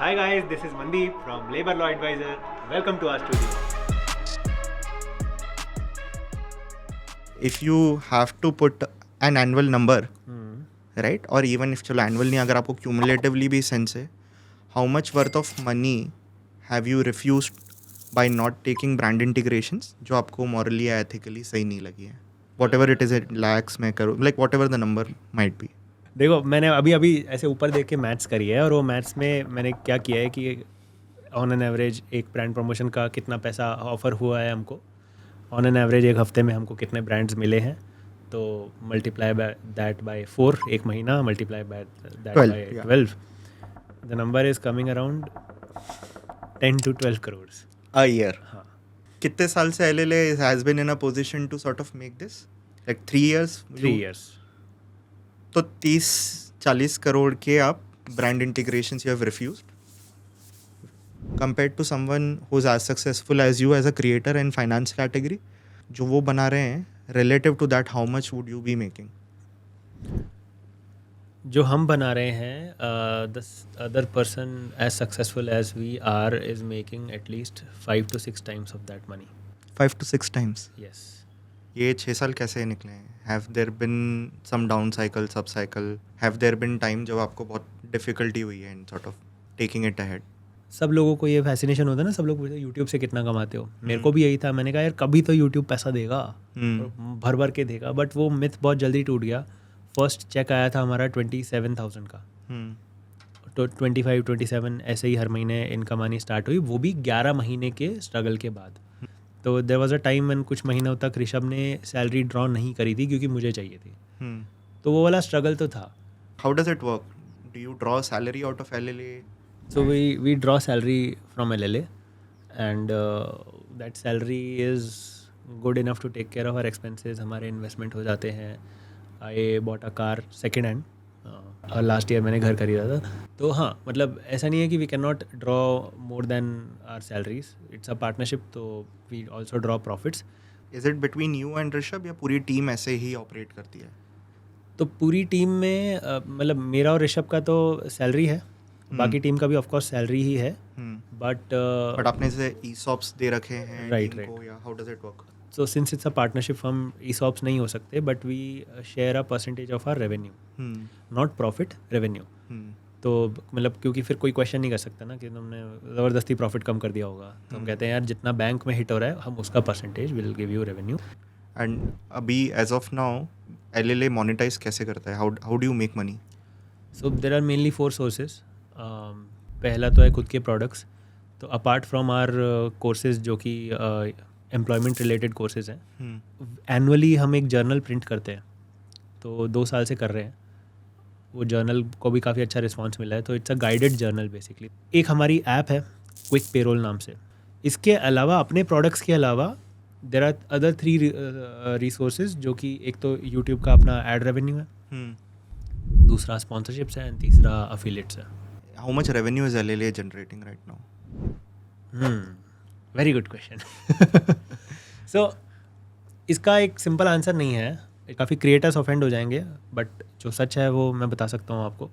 Hi guys, this is Mandeep from Labor Law Advisor. Welcome to our studio. If you have to put an annual number, right? Or even if चलो annual नहीं, अगर आपको cumulatively भी sense है, how much worth of money have you refused by not taking brand integrations जो आपको morally या ethically सही नहीं लगी है? Whatever it is, lakhs में करो, like whatever the number might be. देखो, मैंने अभी ऐसे ऊपर देख के मैथ्स करी है, और वो मैथ्स में मैंने क्या किया है कि ऑन एन एवरेज एक ब्रांड प्रमोशन का कितना पैसा ऑफ़र हुआ है हमको, ऑन एन एवरेज एक हफ्ते में हमको कितने ब्रांड्स मिले हैं, तो मल्टीप्लाई दैट बाय 4 एक महीना, multiply by that 12, by yeah. 12, the number is coming around 10 to 12 crores. A year. हाँ, कितने साल से LLA has been in a position to sort of make this? Like 3 years? 3 years. तो 30-40 करोड़ के आप brand integrations you have refused compared to someone who's as successful as you as a creator in finance category, जो वो बना रहे हैं, relative to that how much would you be making? जो हम बना रहे हैं, the other person as successful as we are is making at least 5 to 6 times of that money. 5 to 6 times. Yes. ये 6 साल कैसे निकले हैं? Have there been some down cycle, sub cycle? Have there been time जब आपको बहुत difficulty हुई है in sort of taking it ahead? सब लोगों को ये फैसिनेशन होता है ना, सब लोग पूछते हैं यूट्यूब से कितना कमाते हो. मेरे को भी यही था, मैंने कहा यार कभी तो यूट्यूब पैसा देगा, भर भर के देगा, बट वो मिथ बहुत जल्दी टूट गया. फर्स्ट चेक आया था हमारा 27,000 का, तो 25-27 ऐसे ही हर महीने इनकम आनी स्टार्ट हुई, वो भी 11 महीने के स्ट्रगल के बाद. तो there was a time when कुछ महीनों तक ऋषभ ने सैलरी ड्रॉ नहीं करी थी क्योंकि मुझे चाहिए थी. तो वो वाला स्ट्रगल तो था. How does it work? Do you draw salary out of LLA? So we draw salary from LLA, and that salary is good enough to take care of our expenses. हमारे इन्वेस्टमेंट हो जाते हैं. I bought a car second hand. Last year मैंने घर खरीदा था. तो हाँ, मतलब ऐसा नहीं है कि we can not draw more than our salaries. It's a partnership, तो we also draw profits. Is it between you and Rishabh या पूरी टीम ऐसे ही ऑपरेट करती है? तो पूरी टीम में मतलब मेरा और ऋषभ का तो सैलरी है, बाकी टीम का भी ऑफ कोर्स सैलरी ही है, बट आपने जैसे ESOPs दे रखे हैं Right, टीम को, या how does it work? So since it's a partnership हम ESOPs नहीं हो सकते, but we share a percentage of our revenue, not profit, revenue. तो मतलब क्योंकि फिर कोई क्वेश्चन नहीं कर सकता ना कि तुमने ज़बरदस्ती प्रॉफिट कम कर दिया होगा, तो हम कहते हैं यार जितना बैंक में हिट हो रहा है हम उसका percentage will give you revenue. And अभी as of now LLA monetise कैसे करता है? How do you make money? So there are mainly 4 sources. पहला तो है खुद के प्रोडक्ट्स. तो अपार्ट फ्रॉम आर कोर्सेज जो कि एम्प्लॉयमेंट रिलेटेड कोर्सेज हैं, एनुअली हम एक जर्नल प्रिंट करते हैं, तो 2 साल से कर रहे हैं. वो जर्नल को भी काफ़ी अच्छा रिस्पांस मिला है, तो it's a guided journal basically. एक हमारी ऐप है क्विक पेरोल नाम से. इसके अलावा अपने प्रोडक्ट्स के अलावा देर आर अदर 3 रिसोर्सेज, जो कि एक तो यूट्यूब का अपना एड रेवेन्यू है, दूसरा स्पॉन्सरशिप्स है, एंड तीसरा अफिलिएट्स है. How much revenue is LLA generating right now? Very good question. So इसका एक सिंपल आंसर नहीं है, काफ़ी क्रिएटर्स ऑफेंड हो जाएंगे, बट जो सच है वो मैं बता सकता हूँ आपको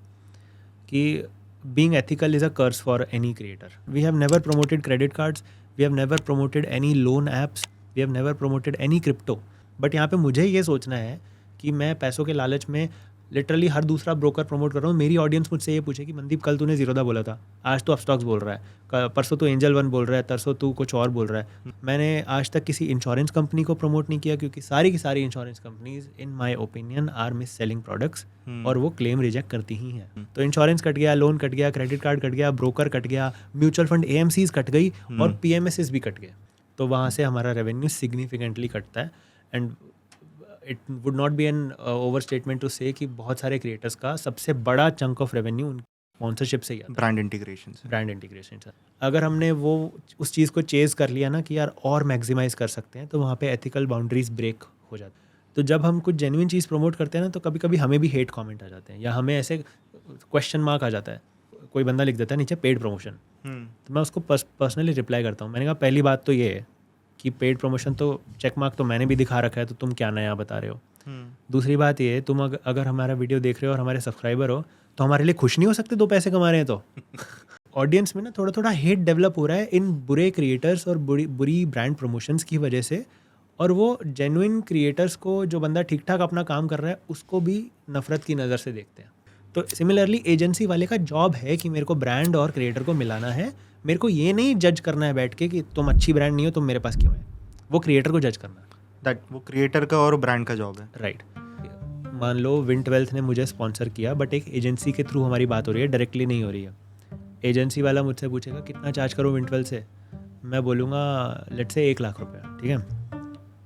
कि being ethical is a curse for any creator. We have never promoted credit cards, we have never promoted any loan apps, we have never promoted any crypto. But यहाँ पे मुझे ये सोचना है कि मैं पैसों के लालच में लिटरली हर दूसरा ब्रोकर प्रमोट कर रहा हूँ. मेरी ऑडियंस मुझसे ये पूछे कि मनदीप कल तूने ज़ीरोधा बोला था, आज तो अपस्टॉक्स बोल रहा है, परसों तो एंजल वन बोल रहा है, तरसों तू कुछ और बोल रहा है. मैंने आज तक किसी इंश्योरेंस कंपनी को प्रमोट नहीं किया, क्योंकि सारी की सारी insurance companies in my opinion are mis selling products, और वो क्लेम रिजेक्ट करती ही हैं. तो इंश्योरेंस कट गया, लोन कट गया, क्रेडिट कार्ड कट गया, ब्रोकर कट गया, म्यूचुअल फंड AMCs कट गई, और PMSs भी कट गए. तो वहाँ से हमारा रेवेन्यू सिग्निफिकेंटली कटता है. And it would not be an overstatement to say कि बहुत सारे क्रिएटर्स का सबसे बड़ा चंक ऑफ रेवेन्यू स्पॉन्सरशिप से ही आता है, ब्रांड इंटीग्रेशन से. ब्रांड इंटीग्रेशन से. अगर हमने वो उस चीज़ को चेज़ कर लिया ना कि यार और मैक्सिमाइज़ कर सकते हैं, तो वहाँ पे एथिकल बाउंड्रीज ब्रेक हो जाती है. तो जब हम कुछ जेन्युइन चीज़ प्रमोट करते हैं ना, तो कभी कभी हमें भी हेट कमेंट आ जाते हैं, या हमें ऐसे क्वेश्चन मार्क आ जाता है. कोई बंदा लिख देता है नीचे पेड प्रमोशन, तो मैं उसको पर्सनली रिप्लाई करता हूँ. मैंने कहा पहली बात तो ये है कि पेड प्रमोशन तो चेक मार्क तो मैंने भी दिखा रखा है, तो तुम क्या नया बता रहे हो. दूसरी बात ये है, तुम अगर हमारा वीडियो देख रहे हो और हमारे सब्सक्राइबर हो, तो हमारे लिए खुश नहीं हो सकते 2 पैसे कमा रहे हैं तो. ऑडियंस में ना थोड़ा थोड़ा हेट डेवलप हो रहा है इन बुरे क्रिएटर्स और बुरी ब्रांड प्रमोशंस की वजह से, और वो जेन्युइन क्रिएटर्स को, जो बंदा ठीक ठाक अपना काम कर रहा है, उसको भी नफरत की नज़र से देखते हैं। तो सिमिलरली एजेंसी वाले का जॉब है कि मेरे को ब्रांड और क्रिएटर को मिलाना है, मेरे को ये नहीं जज करना है बैठ के कि तुम अच्छी ब्रांड नहीं हो, तुम मेरे पास क्यों है, वो क्रिएटर को जज करना है। दैट वो क्रिएटर का और ब्रांड का जॉब है। राइट। मान लो Wint12 ने मुझे स्पॉन्सर किया, बट एक एजेंसी के थ्रू हमारी बात हो रही है, डायरेक्टली नहीं हो रही है। एजेंसी वाला मुझसे पूछेगा कितना चार्ज करो Wint12 से, मैं बोलूँगा लेट्स से 1 लाख रुपये, ठीक है।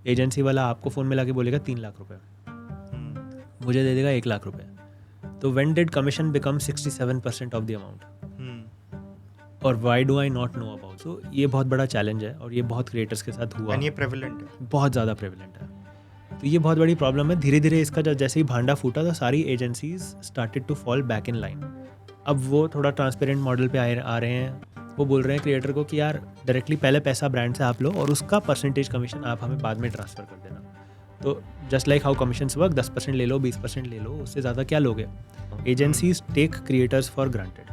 एजेंसी वाला आपको फ़ोन में ला के बोलेगा 3 लाख रुपये, मुझे दे देगा 1 लाख रुपये। तो when did commission become 67% of the amount, और why do I not know about. So ये बहुत बड़ा चैलेंज है, और ये बहुत क्रिएटर्स के साथ हुआ, ये प्रेवलेंट है, बहुत ज़्यादा प्रेवलेंट है। तो ये बहुत बड़ी प्रॉब्लम है। धीरे धीरे इसका जैसे ही भांडा फूटा, तो सारी agencies started to fall back in line. अब वो थोड़ा ट्रांसपेरेंट मॉडल पे आ रहे हैं। वो बोल रहे हैं क्रिएटर को कि यार डायरेक्टली पहले पैसा ब्रांड से आप लो, और उसका परसेंटेज कमीशन आप हमें बाद में ट्रांसफ़र कर देना। तो just like how commissions work, 10% ले लो, 20% ले लो, उससे ज़्यादा क्या लोगे। Agencies take creators for granted,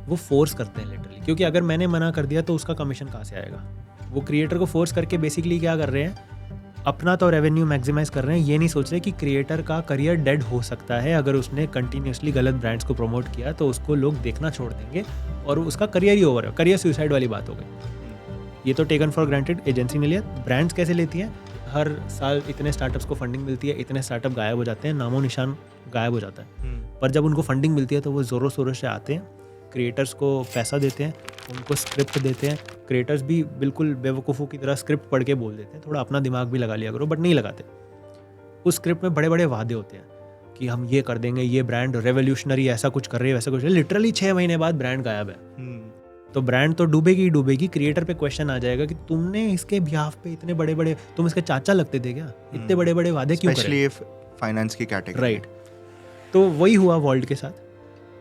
वो फोर्स करते हैं लिटरली, क्योंकि अगर मैंने मना कर दिया तो उसका कमीशन कहाँ से आएगा। वो क्रिएटर को फोर्स करके बेसिकली क्या कर रहे हैं, अपना तो रेवेन्यू मैक्सिमाइज कर रहे हैं, ये नहीं सोच रहे कि क्रिएटर का करियर डेड हो सकता है अगर उसने कंटिन्यूसली गलत ब्रांड्स को प्रमोट किया, तो उसको लोग देखना छोड़ देंगे और उसका करियर ही ओवर है। करियर सुसाइड वाली बात हो गई। ये तो टेकन फॉर ग्रांटेड एजेंसी ने लिया। ब्रांड्स कैसे लेती हैं, हर साल इतने स्टार्टअप्स को फंडिंग मिलती है, इतने स्टार्टअप गायब हो जाते हैं, नामो निशान गायब हो जाता है। पर जब उनको फंडिंग मिलती है तो वो ज़ोरों शोरों से आते हैं, क्रिएटर्स को पैसा देते हैं, उनको स्क्रिप्ट देते हैं। क्रिएटर्स भी बिल्कुल बेवकूफ़ों की तरह स्क्रिप्ट पढ़ के बोल देते हैं, थोड़ा अपना दिमाग भी लगा लिया करो, बट नहीं लगाते। उस स्क्रिप्ट में बड़े बड़े वादे होते हैं कि हम ये कर देंगे, ये ब्रांड रेवोल्यूशनरी ऐसा कुछ कर रही है, वैसा कुछ। लिटरली 6 महीने बाद ब्रांड गायब है। तो ब्रांड तो डूबेगी ही डूबेगी। क्रिएटर पे क्वेश्चन आ जाएगा कि तुमने इसके बिहाफ पे इतने बड़े बड़े, तुम इसके चाचा लगते थे क्या, इतने बड़े बड़े वादे क्यों करे, फाइनेंस की कैटेगरी। राइट। तो वही हुआ वॉल्ट के साथ।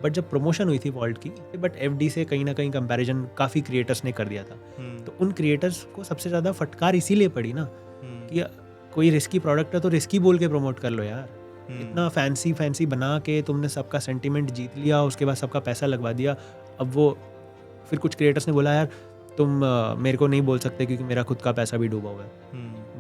बट जब प्रमोशन हुई थी वॉल्ट की, बट एफडी से कहीं ना कहीं कंपैरिजन काफ़ी क्रिएटर्स ने कर दिया था। तो उन क्रिएटर्स को सबसे ज़्यादा फटकार इसीलिए पड़ी ना कि कोई रिस्की प्रोडक्ट है तो रिस्की बोल के प्रमोट कर लो यार। इतना फैंसी बना के तुमने सबका सेंटीमेंट जीत लिया, उसके बाद सबका पैसा लगवा दिया। अब वो फिर कुछ क्रिएटर्स ने बोला यार तुम मेरे को नहीं बोल सकते क्योंकि मेरा खुद का पैसा भी डूबा हुआ है।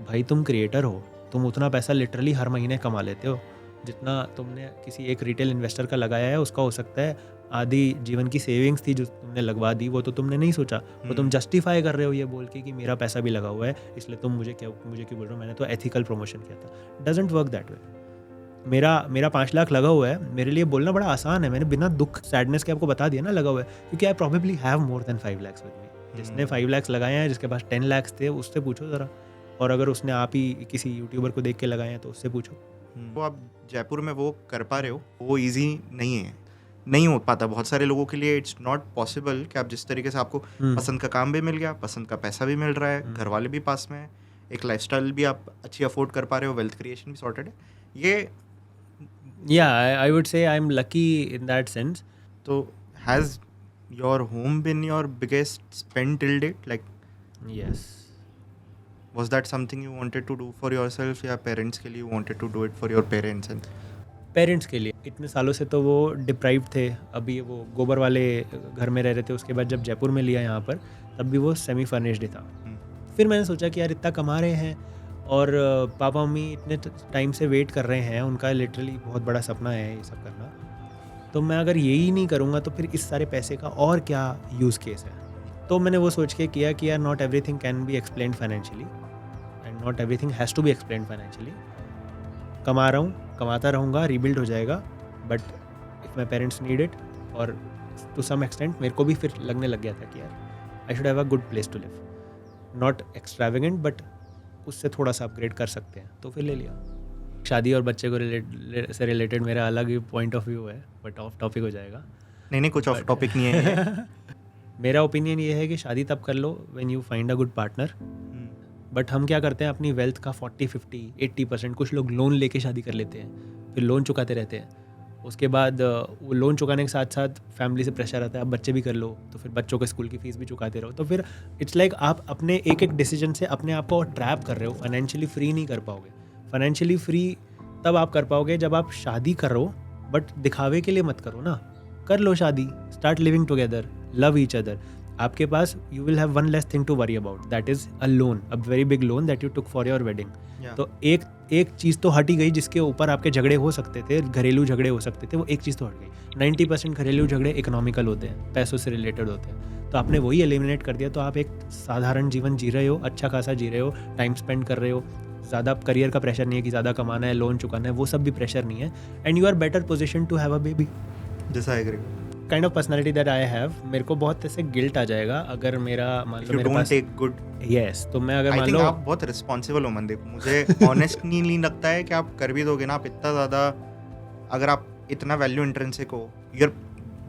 भाई तुम क्रिएटर हो, तुम उतना पैसा लिटरली हर महीने कमा लेते हो जितना तुमने किसी एक रिटेल इन्वेस्टर का लगाया है। उसका हो सकता है आधी जीवन की सेविंग्स थी जो तुमने लगवा दी, वो तो तुमने नहीं सोचा, वो तुम जस्टिफाई कर रहे हो ये बोल के कि मेरा पैसा भी लगा हुआ है, इसलिए तुम मुझे क्यों बोल रहे हो, मैंने तो एथिकल प्रमोशन किया था। Doesn't work that way. मेरा 5 लाख लगा हुआ है, मेरे लिए बोलना बड़ा आसान है। मैंने बिना दुख सैडनेस के आपको बता दिया ना लगा हुआ है, क्योंकि I probably have more than 5 lakhs with me. जिसने 5 lakhs लगाए हैं, जिसके पास 10 lakhs थे, उससे पूछो ज़रा। और अगर उसने आप ही किसी यूट्यूबर को देख के लगाए हैं तो उससे पूछो। वो आप जयपुर में वो कर पा रहे हो, वो ईजी नहीं है, नहीं हो पाता बहुत सारे लोगों के लिए। इट्स नॉट पॉसिबल कि आप जिस तरीके से आपको पसंद का काम भी मिल गया, पसंद का पैसा भी मिल रहा है, घर वाले भी पास में है, एक लाइफस्टाइल भी आप अच्छी अफोर्ड कर पा रहे हो, वेल्थ क्रिएशन भी सॉर्टेड है। ये I would say I'm lucky in that sense. तो has your home been your biggest spend till date? Like, yes. Was that something you wanted to do for yourself या parents के लिए you wanted to do it for your parents? And parents के लिए इतने सालों से तो वो डिप्राइव थे। अभी वो गोबर वाले घर में रह रहे थे, उसके बाद जब जयपुर में लिया यहाँ पर, तब भी वो सेमी फर्निश्ड था। फिर मैंने सोचा कि यार इतना कमा रहे हैं और पापा मम्मी इतने टाइम से वेट कर रहे हैं, उनका लिटरली बहुत बड़ा सपना है ये सब करना, तो मैं अगर यही नहीं करूँगा तो फिर इस सारे पैसे का और क्या यूज़ केस है। तो मैंने वो सोच के किया कि यार not everything can be explained financially and not everything has to be explained financially. कमा रहा हूँ, कमाता रहूँगा, रीबिल्ड हो जाएगा, but if my parents need it, और टू सम एक्सटेंट मेरे को भी फिर लगने लग गया था कि यार I should have a good place to live, not extravagant but उससे थोड़ा सा अपग्रेड कर सकते हैं, तो फिर ले लिया। शादी और बच्चे को से रिलेटेड मेरा अलग ही पॉइंट ऑफ व्यू है, बट ऑफ टॉपिक हो जाएगा। नहीं कुछ ऑफ टॉपिक नहीं है। मेरा ओपिनियन ये है कि शादी तब कर लो when you find a good partner. But हम क्या करते हैं, अपनी वेल्थ का 40-50-80%, कुछ लोग लोन लेके शादी कर लेते हैं, फिर लोन चुकाते रहते हैं। उसके बाद वो लोन चुकाने के साथ साथ फैमिली से प्रेशर आता है, अब बच्चे भी कर लो, तो फिर बच्चों के स्कूल की फीस भी चुकाते रहो। तो फिर इट्स लाइक आप अपने एक एक डिसीजन से अपने आप को ट्रैप कर रहे हो, फाइनेंशियली फ्री नहीं कर पाओगे। फाइनेंशियली फ्री तब आप कर पाओगे जब आप शादी करो, बट दिखावे के लिए मत करो ना। कर लो शादी, start living together, love each other. आपके पास you will have one less thing to worry about, that is a loan, a very big loan that you took for your wedding. तो एक चीज़ तो हट ही गई जिसके ऊपर आपके झगड़े हो सकते थे, घरेलू झगड़े हो सकते थे, वो एक चीज़ तो हट गई. 90% घरेलू झगड़े इकोनॉमिकल होते हैं, पैसों से रिलेटेड होते हैं. तो आपने वही एलिमिनेट कर दिया, तो आप एक साधारण जीवन जी रहे हो, अच्छा खासा जी रहे हो, टाइम स्पेंड कर रहे हो, ज़्यादा करियर का प्रेशर नहीं है कि ज़्यादा कमाना है, लोन चुकाना है, वो सब भी प्रेशर नहीं है. And you are better position to have a baby. This I agree. Kind of personality that I have. मेरे को बहुत ऐसे गिल्ट आ जाएगा अगर मेरा मान लो मेरे पास टेक गुड. यस, तो मैं अगर आई मान थिंक लो आप बहुत रिस्पॉन्सिबल हो मनदीप. मुझे ऑनेस्टली नहीं लगता है कि आप कर भी दोगे ना. आप इतना ज़्यादा, अगर आप इतना वैल्यू इंट्रिंसिक हो, you are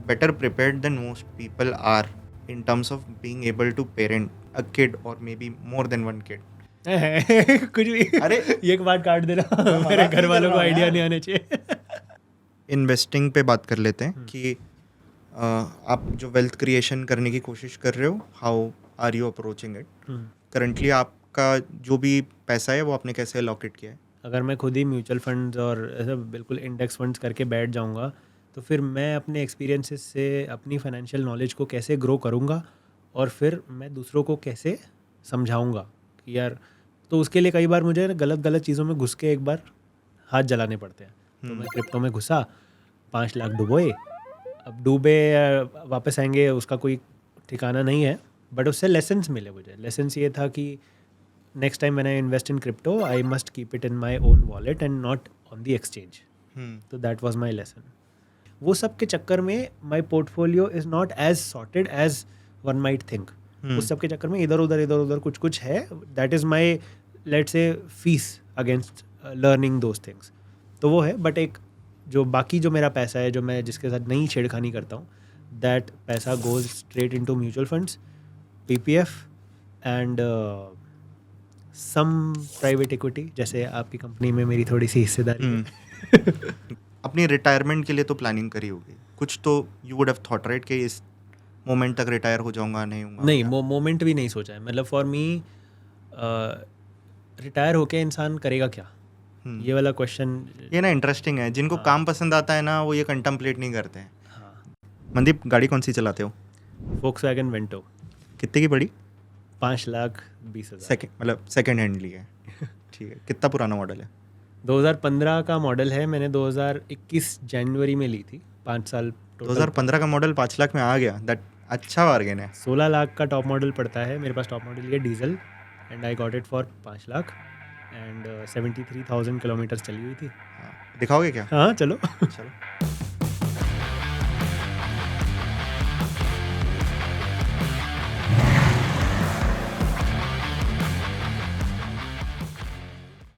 better prepared than most people are in terms of being able to parent a kid or maybe more than one kid. कुछ भी. अरे ये एक बात काट देना, मेरे घर वालों को आइडिया नहीं आने चाहिए. इन्वेस्टिंग पे बात कर लेते हैं कि आप जो वेल्थ क्रिएशन करने की कोशिश कर रहे हो, how are you approaching it? Currently आपका जो भी पैसा है वो आपने कैसे अलॉकेट किया है? अगर मैं खुद ही म्यूचुअल फंड्स और ऐसा बिल्कुल इंडेक्स फंड्स करके बैठ जाऊंगा, तो फिर मैं अपने एक्सपीरियंसेस से अपनी फाइनेंशियल नॉलेज को कैसे ग्रो करूंगा, और फिर मैं दूसरों को कैसे समझाऊंगा कि यार. तो उसके लिए कई बार मुझे गलत चीज़ों में घुस के एक बार हाथ जलाने पड़ते हैं. तो मैं क्रिप्टो में घुसा, 5 लाख डुबोए. अब डूबे वापस आएंगे उसका कोई ठिकाना नहीं है, बट उससे लेसन्स मिले मुझे. लेसन्स ये था कि next time when I invest in crypto I must keep it in my own wallet and not on the exchange. तो दैट वॉज माई लेसन. वो सब के चक्कर में my portfolio is not as sorted as one might think. उस सब के चक्कर में इधर उधर कुछ है. That is my let's say fees against learning those things. तो वो है. बट एक जो बाकी जो मेरा पैसा है, जो मैं जिसके साथ नहीं छेड़खानी करता हूँ, दैट पैसा goes straight into mutual funds, PPF and some private equity. जैसे आपकी कंपनी में मेरी थोड़ी सी हिस्सेदारी है. अपनी रिटायरमेंट के लिए तो प्लानिंग करी होगी कुछ, तो you would have thought right कि इस मोमेंट तक रिटायर हो जाऊंगा, नहीं होऊंगा? नहीं, मोमेंट भी नहीं सोचा है. मतलब फॉर मी रिटायर होके इंसान करेगा क्या, ये वाला क्वेश्चन. ये ना इंटरेस्टिंग है. जिनको काम पसंद आता है ना, वो ये कंटम्पलेट नहीं करते हैं. मनदीप, गाड़ी कौन सी चलाते हो? Volkswagen Vento. कितने की पड़ी? 5,20,000. मतलब सेकेंड हैंड ली है. ठीक है. कितना पुराना मॉडल है? 2015 का मॉडल है. मैंने 2021 जनवरी में ली थी. 5 साल. 2015 का मॉडल 5 लाख में आ गया. दैट अच्छा बार्गेन है. 16 लाख का टॉप मॉडल पड़ता है. मेरे पास टॉप मॉडल ये diesel, and I got it for 5 lakh and 73,000 kilometre चली हुई थी. दिखाओगे क्या? हाँ चलो.